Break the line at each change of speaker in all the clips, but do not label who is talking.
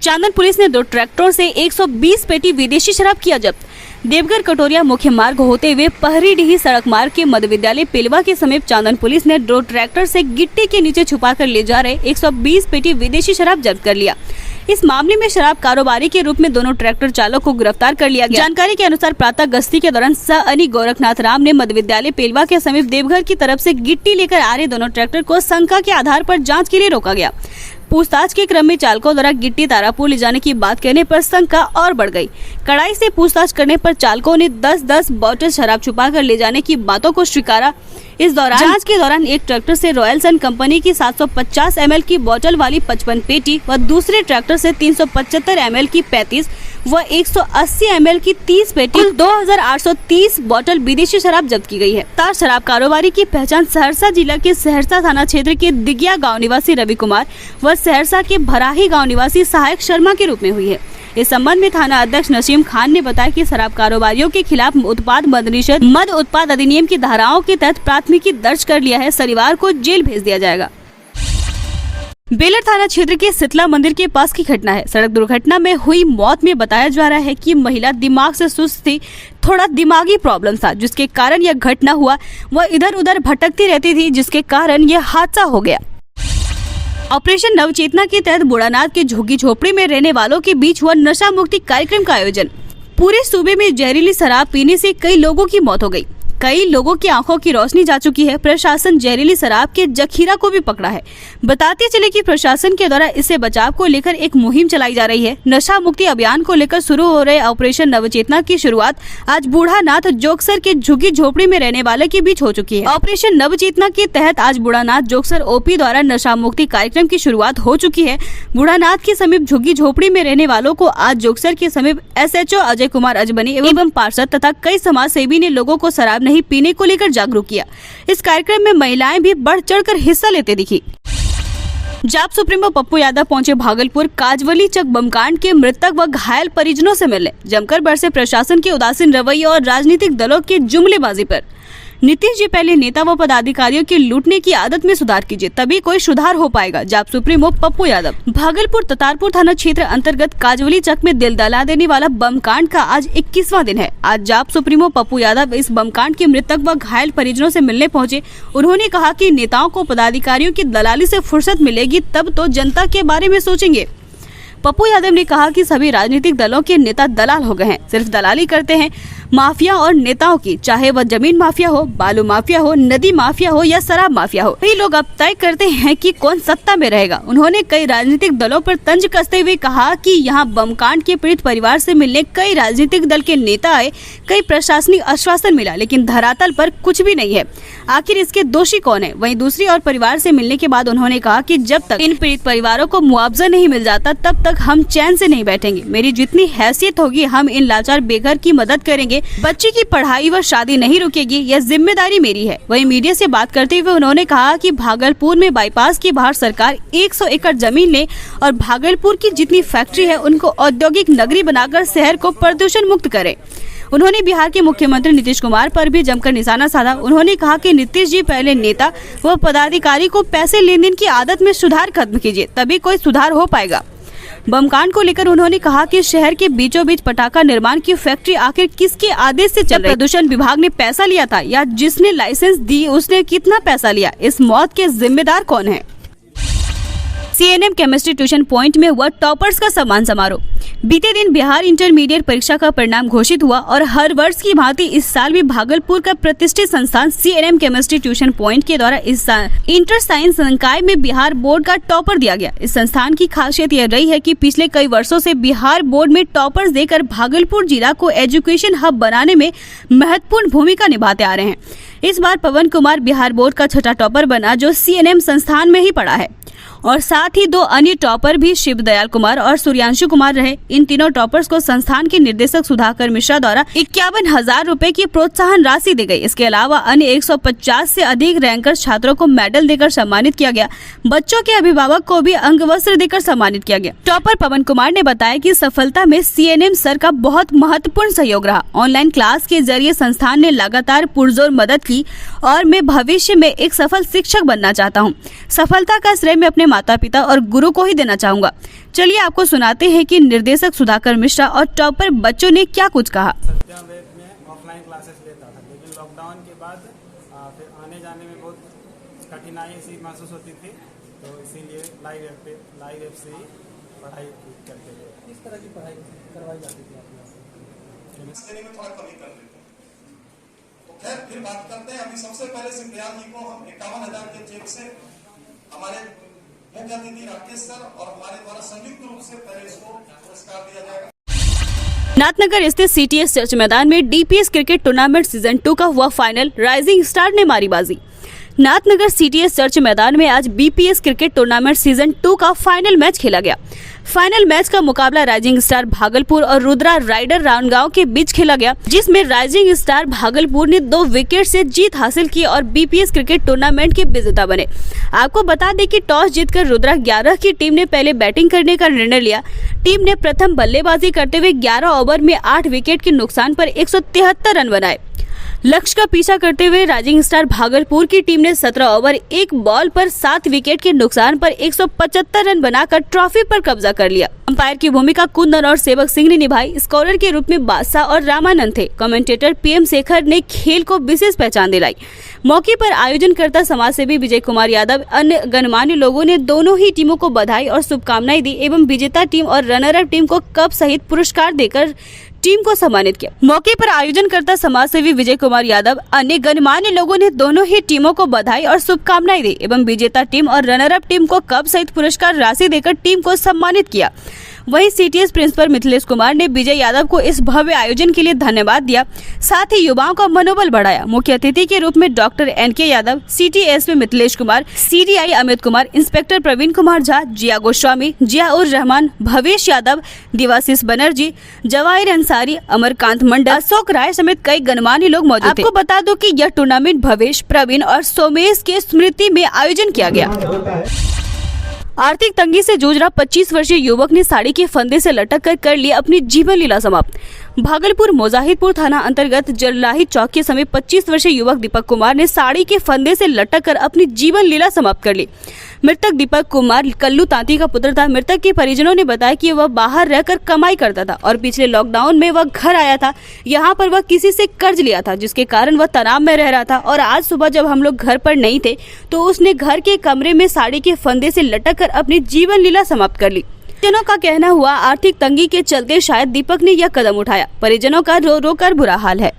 चांदन police ने 2 ट्रैक्टरों से 120 पेटी विदेशी शराब किया जब्त। देवघर कटोरिया मुख्य मार्ग होते हुए पहरीडीही सड़क मार्ग के मध्य विद्यालय पेलवा के समीप चांदन पुलिस ने 2 ट्रैक्टर से गिट्टी के नीचे छुपाकर ले जा रहे 120 पेटी विदेशी शराब जब्त कर लिया। इस मामले में शराब कारोबारी के रूप में दोनों ट्रैक्टर चालक को गिरफ्तार कर लिया गया। जानकारी के अनुसार प्रातः गश्ती के दौरान सअनी गोरखनाथ राम ने मध्य विद्यालय पेलवा के समीप देवघर की तरफ से गिट्टी लेकर आ रहे दोनों ट्रैक्टर को शंका के आधार पर जांच के लिए रोका गया। पूछताछ के क्रम में चालकों द्वारा गिट्टी तारापुर ले जाने की बात कहने पर शंका और बढ़ गई। कड़ाई से पूछताछ करने पर चालकों ने 10-10 बोतल शराब छुपाकर ले जाने की बातों को स्वीकारा। इस दौरान जांच के दौरान एक ट्रैक्टर से रॉयल सन कंपनी की 750 ml की बोतल वाली 55 पेटी व दूसरे ट्रैक्टर से 375 ml की 35 व 180 ml की 30 पेटी कुल 2830 बोतल विदेशी शराब जब्त की गई है। तार शराब कारोबारी की पहचान सहरसा जिला के सहरसा थाना क्षेत्र के दिगिया गांव निवासी रवि कुमार व सहरसा के भराही गांव निवासी सहायक शर्मा के रूप में हुई है। इस संबंध में थाना अध्यक्ष नसीम खान ने बताया कि शराब कारोबारियों के खिलाफ उत्पाद मद निषेध मद उत्पाद अधिनियम की धाराओं के तहत प्राथमिकी दर्ज कर लिया है। शनिवार को जेल भेज दिया जाएगा। बेलर थाना क्षेत्र के शीतला मंदिर के पास की घटना है। सड़क दुर्घटना में हुई मौत में बताया जा रहा है कि महिला दिमाग से सुस्त थी, थोड़ा दिमागी प्रॉब्लम था जिसके कारण यह घटना हुआ। वह इधर उधर भटकती रहती थी जिसके कारण यह हादसा हो गया। ऑपरेशन नवचेतना के तहत बुढ़ानाथ के झुग्गी झोपड़ी में रहने वालों के बीच हुआ नशा मुक्ति कार्यक्रम का आयोजन। पूरे सूबे में जहरीली शराब पीने से कई लोगों की मौत हो गई। कई लोगों की आंखों की रोशनी जा चुकी है। प्रशासन जहरीली शराब के जखीरा को भी पकड़ा है। बताते चले कि प्रशासन के द्वारा इससे बचाव को लेकर एक मुहिम चलाई जा रही है। नशा मुक्ति अभियान को लेकर शुरू हो रहे ऑपरेशन नवचेतना की शुरुआत आज बूढ़ानाथ जोगसर के झुग्गी झोपड़ी में रहने वाले के बीच हो चुकी है। ऑपरेशन नवचेतना के तहत आज बूढ़ानाथ जोगसर ओपी द्वारा नशा मुक्ति कार्यक्रम की शुरुआत हो चुकी है। बूढ़ानाथ के समीप झुग्गी झोपड़ी में रहने वालों को आज जोगसर के समीप SHO अजय कुमार अजबनी एवं पार्षद तथा कई समाज सेवी ने लोगों को शराब नहीं पीने को लेकर जागरूक किया। इस कार्यक्रम में महिलाएं भी बढ़ चढ़कर हिस्सा लेते दिखी। जाप सुप्रीमो पप्पू यादव पहुंचे भागलपुर। काजवली चक बमकांड के मृतक व घायल परिजनों से मिलने। जमकर बरसे प्रशासन के उदासीन रवैये और राजनीतिक दलों के जुमलेबाजी पर। नीतीश जी, पहले नेता व पदाधिकारियों की लूटने की आदत में सुधार कीजिए, तभी कोई सुधार हो पाएगा। जाप सुप्रीमो पप्पू यादव। भागलपुर ततारपुर थाना क्षेत्र अंतर्गत काजवली चक में दिल दहला देने वाला बम कांड का आज 21वां दिन है। आज जाप सुप्रीमो पप्पू यादव इस बम कांड के मृतक व घायल परिजनों से मिलने पहुंचे। उन्होंने कहा कि नेताओं को पदाधिकारियों की दलाली से फुर्सत मिलेगी तब तो जनता के बारे में सोचेंगे। पप्पू यादव ने कहा कि सभी राजनीतिक दलों के नेता दलाल हो गए हैं, सिर्फ दलाली करते हैं माफिया और नेताओं की, चाहे वह जमीन माफिया हो, बालू माफिया हो, नदी माफिया हो या शराब माफिया हो। कई लोग अब तय करते हैं कि कौन सत्ता में रहेगा। उन्होंने कई राजनीतिक दलों पर तंज कसते हुए कहा कि यहाँ बमकांड के पीड़ित परिवार से मिलने कई राजनीतिक दल के नेता आए, कई प्रशासनिक आश्वासन मिला, लेकिन धरातल पर कुछ भी नहीं है। आखिर इसके दोषी कौन है? वहीं दूसरी और परिवार से मिलने के बाद उन्होंने कहा कि जब तक इन पीड़ित परिवारों को मुआवजा नहीं मिल जाता तब तक हम चैन से नहीं बैठेंगे। मेरी जितनी हैसियत होगी हम इन लाचार बेघर की मदद करेंगे। बच्चे की पढ़ाई व शादी नहीं रुकेगी, यह जिम्मेदारी मेरी है। वहीं मीडिया से बात करते हुए उन्होंने कहा कि भागलपुर में बाईपास के बाहर सरकार 100 एकड़ जमीन ले और भागलपुर की जितनी फैक्ट्री है उनको औद्योगिक नगरी बनाकर शहर को प्रदूषण मुक्त करे। उन्होंने बिहार के मुख्यमंत्री नीतीश कुमार पर भी जमकर निशाना साधा। उन्होंने कहा कि नीतीश जी, पहले नेता व पदाधिकारी को पैसे लेन देन की आदत में सुधार खत्म कीजिए, तभी कोई सुधार हो पाएगा। बमकांड को लेकर उन्होंने कहा कि शहर के बीचों बीच पटाखा निर्माण की फैक्ट्री आखिर किसके आदेश से चल रही है? प्रदूषण विभाग ने पैसा लिया था या जिसने लाइसेंस दी उसने कितना पैसा लिया? इस मौत के जिम्मेदार कौन है? CNM केमिस्ट्री ट्यूशन पॉइंट में हुआ टॉपर्स का सम्मान समारोह। बीते दिन बिहार इंटरमीडिएट परीक्षा का परिणाम घोषित हुआ और हर वर्ष की भांति इस साल भी भागलपुर का प्रतिष्ठित संस्थान CNM केमिस्ट्री ट्यूशन पॉइंट के द्वारा इस साल इंटर साइंस संकाय में बिहार बोर्ड का टॉपर दिया गया। इस संस्थान की खासियत यह रही है कि पिछले कई वर्षों से बिहार बोर्ड में टॉपर्स देकर भागलपुर जिला को एजुकेशन हब बनाने में महत्वपूर्ण भूमिका निभाते आ रहे हैं। इस बार पवन कुमार बिहार बोर्ड का छठा टॉपर बना जो CNM संस्थान में ही पढ़ा है और साथ ही 2 अन्य टॉपर भी शिव दयाल कुमार और सूर्यांशु कुमार रहे। इन तीनों टॉपर्स को संस्थान के निदेशक सुधाकर मिश्रा द्वारा 51,000 रुपए की प्रोत्साहन राशि दी गई। इसके अलावा अन्य 150 से अधिक रैंकर छात्रों को मेडल देकर सम्मानित किया गया। बच्चों के अभिभावक को भी अंगवस्त्र देकर सम्मानित किया गया। टॉपर पवन कुमार ने बताया कि सफलता में CNM सर का बहुत महत्वपूर्ण सहयोग रहा। ऑनलाइन क्लास के जरिए संस्थान ने लगातार पुरजोर मदद की और मैं भविष्य में एक सफल शिक्षक बनना चाहता हूँ। सफलता का श्रेय मैं अपने माता पिता और गुरु को ही देना चाहूँगा। चलिए आपको सुनाते हैं कि निर्देशक सुधाकर मिश्रा और टॉपर बच्चों ने क्या कुछ कहा।
में ऑफलाइन क्लासेस लेता था, लेकिन लॉकडाउन के बाद फिर आने जाने में बहुत कठिनाई सी महसूस होती थी, तो इसीलिए लाइव ऐप से ही पढ़ाई करते थे।
किस तरह की पढ़ाई करवाई जाती थी आप
में थोड़ा कमी कर देते हैं। तो खैर फिर बात करते हैं। अभी सबसे पहले सिंधियाल जी को हम 51,000 के चेक से हमारे मुख्य अतिथि राकेश सर और हमारे द्वारा संयुक्त रूप से पहले इसको पुरस्कार दिया जाएगा।
नाथनगर स्थित सीटीएस चर्च मैदान में डीपीएस क्रिकेट टूर्नामेंट सीजन 2 का हुआ फाइनल। राइजिंग स्टार ने मारी बाजी। नाथनगर सीटीएस चर्च मैदान में आज बीपीएस क्रिकेट टूर्नामेंट सीजन 2 का फाइनल मैच खेला गया। फाइनल मैच का मुकाबला राइजिंग स्टार भागलपुर और रुद्रा राइडर रानगांव के बीच खेला गया, जिसमें राइजिंग स्टार भागलपुर ने 2 विकेट से जीत हासिल की और बीपीएस क्रिकेट टूर्नामेंट के विजेता बने। आपको बता दें कि टॉस जीतकर रुद्रा 11 की टीम ने पहले बैटिंग करने का निर्णय लिया। टीम ने प्रथम बल्लेबाजी करते हुए 11 ओवर में 8 विकेट के नुकसान पर 173 रन बनाए। लक्ष्य का पीछा करते हुए राइजिंग स्टार भागलपुर की टीम ने 17 ओवर 1 बॉल पर 7 विकेट के नुकसान पर 175 रन बनाकर ट्रॉफी पर कब्जा कर लिया। अंपायर की भूमिका कुंदन और सेवक सिंह ने निभाई। स्कोरर के रूप में बादशाह और रामानंद थे। कमेंटेटर पीएम शेखर ने खेल को विशेष पहचान दिलाई। मौके पर आयोजनकर्ता समाजसेवी विजय कुमार यादव, अन्य गणमान्य लोगों ने दोनों ही टीमों को बधाई और शुभकामनाएं दी एवं विजेता टीम और रनर अप टीम को कप सहित पुरस्कार देकर टीम को सम्मानित किया। मौके पर आयोजनकर्ता समाजसेवी विजय कुमार यादव, अन्य गणमान्य लोगों ने दोनों ही टीमों को बधाई और शुभकामनाएं दी एवं विजेता टीम और रनर अप टीम को कप सहित पुरस्कार राशि देकर टीम को सम्मानित किया। वहीं सीटीएस प्रिंसिपल मिथिलेश कुमार ने विजय यादव को इस भव्य आयोजन के लिए धन्यवाद दिया, साथ ही युवाओं का मनोबल बढ़ाया। मुख्य अतिथि के रूप में डॉक्टर एनके यादव, सीटीएस में मिथिलेश कुमार, सीडीआई अमित कुमार, इंस्पेक्टर प्रवीण कुमार झा, जिया गोस्वामी, जिया उर रहमान, भवेश यादव, देवाशीष बनर्जी, जवाहिर अंसारी, अमरकांत मंडल, अशोक राय समेत कई गणमान्य लोग मौजूद थे। आपको बता दो कि यह टूर्नामेंट भवेश, प्रवीण और सोमेश के स्मृति में आयोजन किया गया। आर्थिक तंगी से जूझ रहा 25 वर्षीय युवक ने साड़ी के फंदे से लटक कर ली अपनी जीवन लीला समाप्त। भागलपुर मोजाहिदपुर थाना अंतर्गत जरलाही चौक के समीप 25 वर्षीय युवक दीपक कुमार ने साड़ी के फंदे से लटक कर अपनी जीवन लीला समाप्त कर ली। मृतक दीपक कुमार कल्लू तांती का पुत्र था। मृतक के परिजनों ने बताया कि वह बाहर रहकर कमाई करता था और पिछले लॉकडाउन में वह घर आया था। यहाँ पर वह किसी से कर्ज लिया था, जिसके कारण वह तनाव में रह रहा था और आज सुबह जब हम लोग घर पर नहीं थे तो उसने घर के कमरे में साड़ी के फंदे से लटक कर अपनी जीवन लीला समाप्त कर ली। परिजनों का कहना हुआ आर्थिक तंगी के चलते शायद दीपक ने यह कदम उठाया। परिजनों का रो रो कर बुरा हाल है।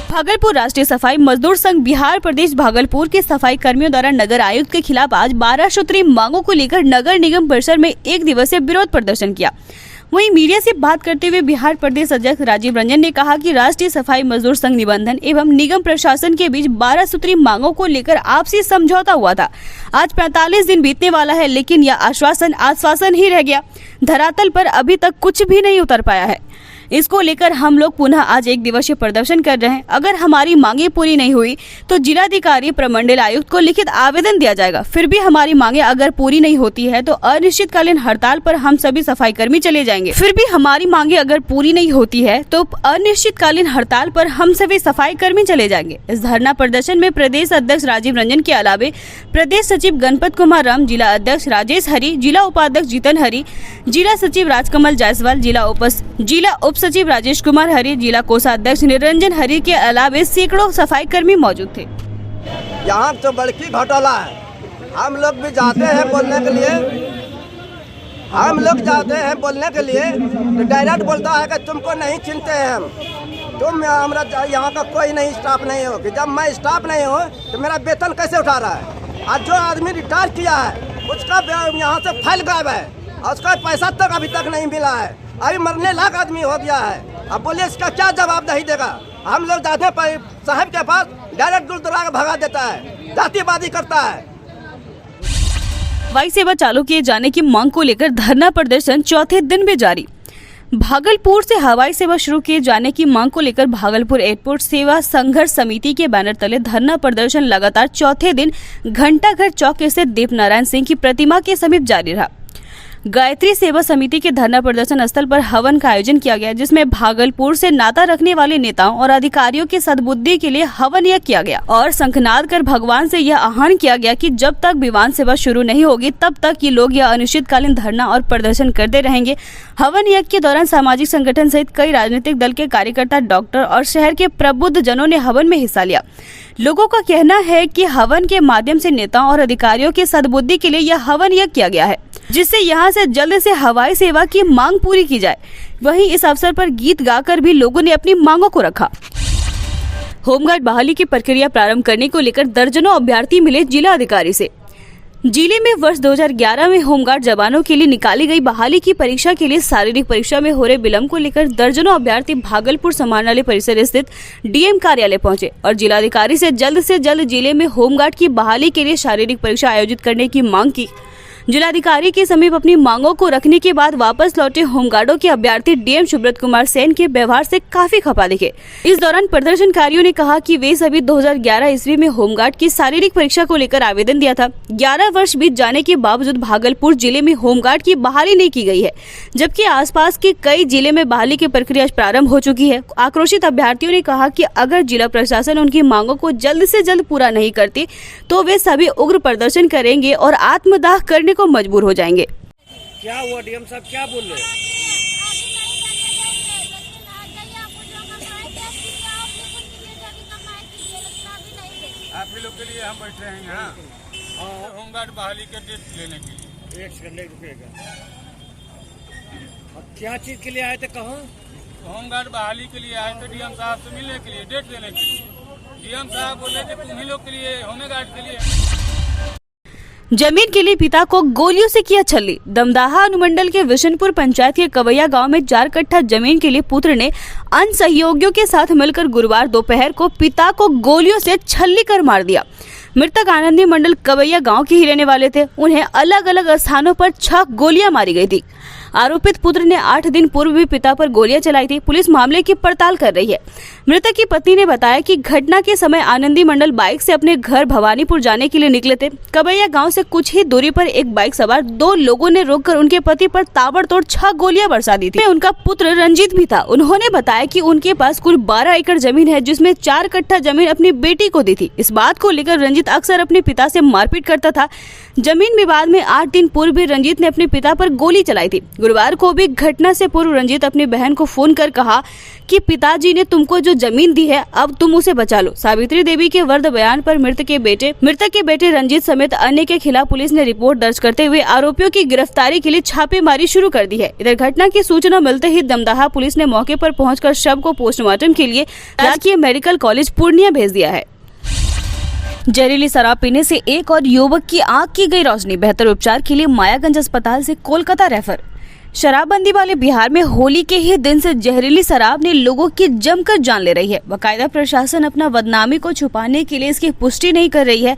भागलपुर राष्ट्रीय सफाई मजदूर संघ बिहार प्रदेश भागलपुर के सफाई कर्मियों द्वारा नगर आयुक्त के खिलाफ आज 12 सूत्रीय मांगों को लेकर नगर निगम परिसर में 1 दिवसीय विरोध प्रदर्शन किया। वहीं मीडिया से बात करते हुए बिहार प्रदेश अध्यक्ष राजीव रंजन ने कहा कि राष्ट्रीय सफाई मजदूर संघ निबंधन एवं निगम प्रशासन के बीच 12 सूत्रीय मांगों को लेकर आपसी समझौता हुआ था। आज 45 दिन बीतने वाला है, लेकिन यह आश्वासन ही रह गया। धरातल पर अभी तक कुछ भी नहीं उतर पाया है। इसको लेकर हम लोग पुनः आज 1 दिवसीय प्रदर्शन कर रहे हैं। अगर हमारी मांगे पूरी नहीं हुई तो जिलाधिकारी प्रमंडल आयुक्त को लिखित आवेदन दिया जाएगा। फिर भी हमारी मांगे अगर पूरी नहीं होती है तो अनिश्चितकालीन हड़ताल पर हम सभी सफाई कर्मी चले जाएंगे। फिर भी हमारी मांगे अगर पूरी नहीं होती है तो अनिश्चितकालीन हड़ताल पर हम सभी सफाई कर्मी चले जाएंगे। इस धरना प्रदर्शन में प्रदेश अध्यक्ष राजीव रंजन के अलावे प्रदेश सचिव गणपत कुमार राम, जिला अध्यक्ष राजेश हरि, जिला उपाध्यक्ष जीतन हरि, जिला सचिव राजकमल जायसवाल, जिला उप सचिव राजेश कुमार हरि, जिला कोषाध्यक्ष निरंजन हरि के अलावे सैकड़ों सफाई कर्मी मौजूद थे।
यहाँ तो बड़की घोटाला है। हम लोग भी जाते हैं बोलने के लिए, तो डायरेक्ट बोलता है कि तुमको नहीं चिंते हैं हम, तुम हमारा यहाँ का कोई नहीं स्टाफ नहीं हो। कि जब मैं स्टाफ नहीं हो तो मेरा वेतन कैसे उठा रहा है? आज जो आदमी रिटायर किया है उसका यहाँ से फाइल गायब है और उसका पैसा तक अभी तक नहीं मिला है। अभी मरने लायक आदमी हो गया है। अब बोलिए इसका क्या जवाबदेही देगा? हम लोग जाते हैं साहब के पास, डायरेक्ट गुरुद्वारा भगा देता है, जातिवादी करता है।
हवाई सेवा चालू किए जाने की मांग को लेकर धरना प्रदर्शन चौथे दिन भी जारी। भागलपुर से हवाई सेवा शुरू किए जाने की मांग को लेकर भागलपुर एयरपोर्ट सेवा संघर्ष समिति के बैनर तले धरना प्रदर्शन लगातार चौथे दिन घंटाघर चौक स्थित दीप नारायण सिंह की प्रतिमा के समीप जारी रहा। गायत्री सेवा समिति के धरना प्रदर्शन स्थल पर हवन का आयोजन किया गया, जिसमें भागलपुर से नाता रखने वाले नेताओं और अधिकारियों की सद्बुद्धि के लिए हवन यज्ञ किया गया और शंखनाद कर भगवान से यह आह्वान किया गया कि जब तक विमान सेवा शुरू नहीं होगी तब तक ये लोग यह अनिश्चितकालीन धरना और प्रदर्शन करते रहेंगे। हवन यज्ञ के दौरान सामाजिक संगठन सहित कई राजनीतिक दल के कार्यकर्ता, डॉक्टर और शहर के प्रबुद्ध जनों ने हवन में हिस्सा लिया। लोगों का कहना है कि हवन के माध्यम से नेताओं और अधिकारियों की सद्बुद्धि के लिए यह हवन यज्ञ किया गया है, जिससे यहां से जल्द से हवाई सेवा की मांग पूरी की जाए। वहीं इस अवसर पर गीत गाकर भी लोगों ने अपनी मांगों को रखा। होमगार्ड बहाली की प्रक्रिया प्रारंभ करने को लेकर दर्जनों अभ्यर्थी मिले जिला अधिकारी से। जिले में वर्ष 2011 में होमगार्ड जवानों के लिए निकाली गई बहाली की परीक्षा के लिए शारीरिक परीक्षा में हो रहे विलंब को लेकर दर्जनों अभ्यर्थी भागलपुर समाहरणालय परिसर स्थित डीएम कार्यालय पहुंचे और जिलाधिकारी से जल्द जिले में होमगार्ड की बहाली के लिए शारीरिक परीक्षा आयोजित करने की मांग की। जिलाधिकारी के समीप अपनी मांगों को रखने के बाद वापस लौटे होमगार्डों के अभ्यर्थी डीएम सुब्रत कुमार सेन के व्यवहार से काफी खफा दिखे। इस दौरान प्रदर्शनकारियों ने कहा कि वे सभी 2011 ईस्वी में होमगार्ड की शारीरिक परीक्षा को लेकर आवेदन दिया था। 11 वर्ष बीत जाने के बावजूद भागलपुर जिले में होमगार्ड की बहाली नहीं की गई है, जबकि आसपास के कई जिले में बहाली की प्रक्रिया प्रारंभ हो चुकी है। आक्रोशित अभ्यर्थियों ने कहा कि अगर जिला प्रशासन उनकी मांगों को जल्द से जल्द पूरा नहीं करती तो वे सभी उग्र प्रदर्शन करेंगे और आत्मदाह करने को मजबूर हो जाएंगे।
क्या हुआ डीएम साहब, क्या बोल रहे हैं?
आप ही लोग के लिए हम बैठे हैं यहाँ होमगार्ड बहाली के डेट लेने के लिए।
एक सेकंड रुकिएगा। अब क्या चीज के लिए आए थे? कहो
होमगार्ड बहाली के लिए आए थे डीएम साहब से मिलने के लिए, डेट लेने के लिए। डीएम साहब बोले कि तुम ही लोग के लिए, होमगार्ड के लिए।
जमीन के लिए पिता को गोलियों से किया छल्ली। दमदाहा अनुमंडल के विशनपुर पंचायत के कवैया गांव में 4 कट्ठा जमीन के लिए पुत्र ने अन्य सहयोगियों के साथ मिलकर गुरुवार दोपहर को पिता को गोलियों से छल्ली कर मार दिया। मृतक आनंदी मंडल कवैया गांव के ही रहने वाले थे। उन्हें अलग अलग स्थानों पर 6 गोलियां मारी गई थी। आरोपित पुत्र ने 8 दिन पूर्व भी पिता पर गोलियां चलाई थी। पुलिस मामले की पड़ताल कर रही है। मृतक की पत्नी ने बताया कि घटना के समय आनंदी मंडल बाइक से अपने घर भवानीपुर जाने के लिए निकले थे। कवैया गांव से कुछ ही दूरी पर एक बाइक सवार 2 लोगों ने रोककर उनके पति पर ताबड़तोड़ 6 गोलियां बरसा दी थी। उनका पुत्र रंजीत भी था। उन्होंने बताया कि उनके पास कुल 12 एकड़ जमीन है, जिसमें 4 कट्ठा जमीन अपनी बेटी को दी थी। इस बात को लेकर रंजीत अक्सर अपने पिता से मारपीट करता था। जमीन विवाद में 8 दिन पूर्व भी रंजीत ने अपने पिता पर गोली चलाई थी। गुरुवार को भी घटना से पूर्व रंजीत अपनी बहन को फोन कर कहा कि पिताजी ने तुमको जो जमीन दी है अब तुम उसे बचा लो। सावित्री देवी के वर्द बयान पर मृतक के बेटे रंजीत समेत अन्य के खिलाफ पुलिस ने रिपोर्ट दर्ज करते हुए आरोपियों की गिरफ्तारी के लिए छापेमारी शुरू कर दी है। इधर घटना की सूचना मिलते ही दमदाहा पुलिस ने मौके पर पहुंचकर शव को पोस्टमार्टम के लिए राजकीय मेडिकल कॉलेज पूर्णिया भेज दिया है। जहरीली शराब पीने से एक और युवक की आंख की गई रोशनी। बेहतर उपचार के लिए मायागंज अस्पताल से कोलकाता रेफर। शराबबंदी वाले बिहार में होली के ही दिन से जहरीली शराब ने लोगों की जमकर जान ले रही है। बाकायदा प्रशासन अपना बदनामी को छुपाने के लिए इसकी पुष्टि नहीं कर रही है।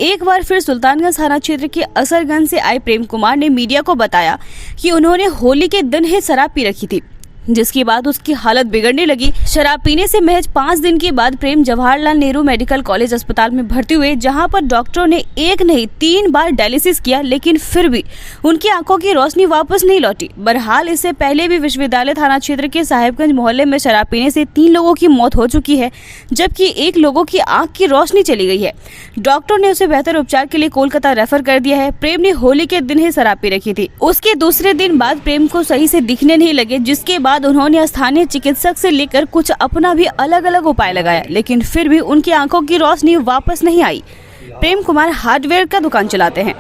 एक बार फिर सुल्तानगंज थाना क्षेत्र के असरगंज से आए प्रेम कुमार ने मीडिया को बताया कि उन्होंने होली के दिन ही शराब पी रखी थी, जिसके बाद उसकी हालत बिगड़ने लगी। शराब पीने से महज 5 दिन के बाद प्रेम जवाहरलाल नेहरू मेडिकल कॉलेज अस्पताल में भर्ती हुए, जहां पर डॉक्टरों ने 1 नहीं 3 बार डायलिसिस किया, लेकिन फिर भी उनकी आंखों की रोशनी वापस नहीं लौटी। बहरहाल इससे पहले भी विश्वविद्यालय थाना क्षेत्र के साहेबगंज मोहल्ले में शराब पीने से 3 लोगों की मौत हो चुकी है, जबकि 1 लोगों की आंख की रोशनी चली गई है। डॉक्टर ने उसे बेहतर उपचार के लिए कोलकाता रेफर कर दिया है। प्रेम ने होली के दिन ही शराब पी रखी थी। उसके दूसरे दिन बाद प्रेम को सही से दिखने नहीं लगे, जिसके बाद उन्होंने स्थानीय चिकित्सक से लेकर कुछ अपना भी अलग अलग उपाय लगाया, लेकिन फिर भी उनकी आंखों की रोशनी वापस नहीं आई। प्रेम कुमार हार्डवेयर का दुकान चलाते हैं।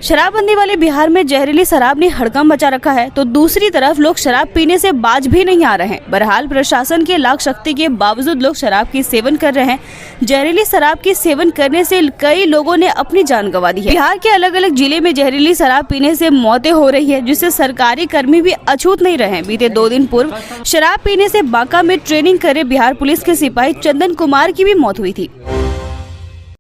शराबबंदी वाले बिहार में जहरीली शराब ने हड़कंप मचा रखा है, तो दूसरी तरफ लोग शराब पीने से बाज भी नहीं आ रहे हैं। बहरहाल प्रशासन के लाख शक्ति के बावजूद लोग शराब की सेवन कर रहे हैं। जहरीली शराब की सेवन करने से कई लोगों ने अपनी जान गंवा दी है। बिहार के अलग अलग जिले में जहरीली शराब पीने से मौतें हो रही है, जिससे सरकारी कर्मी भी अछूत नहीं रहे। बीते 2 दिन पूर्व शराब पीने से बांका में ट्रेनिंग करे बिहार पुलिस के सिपाही चंदन कुमार की भी मौत हुई थी।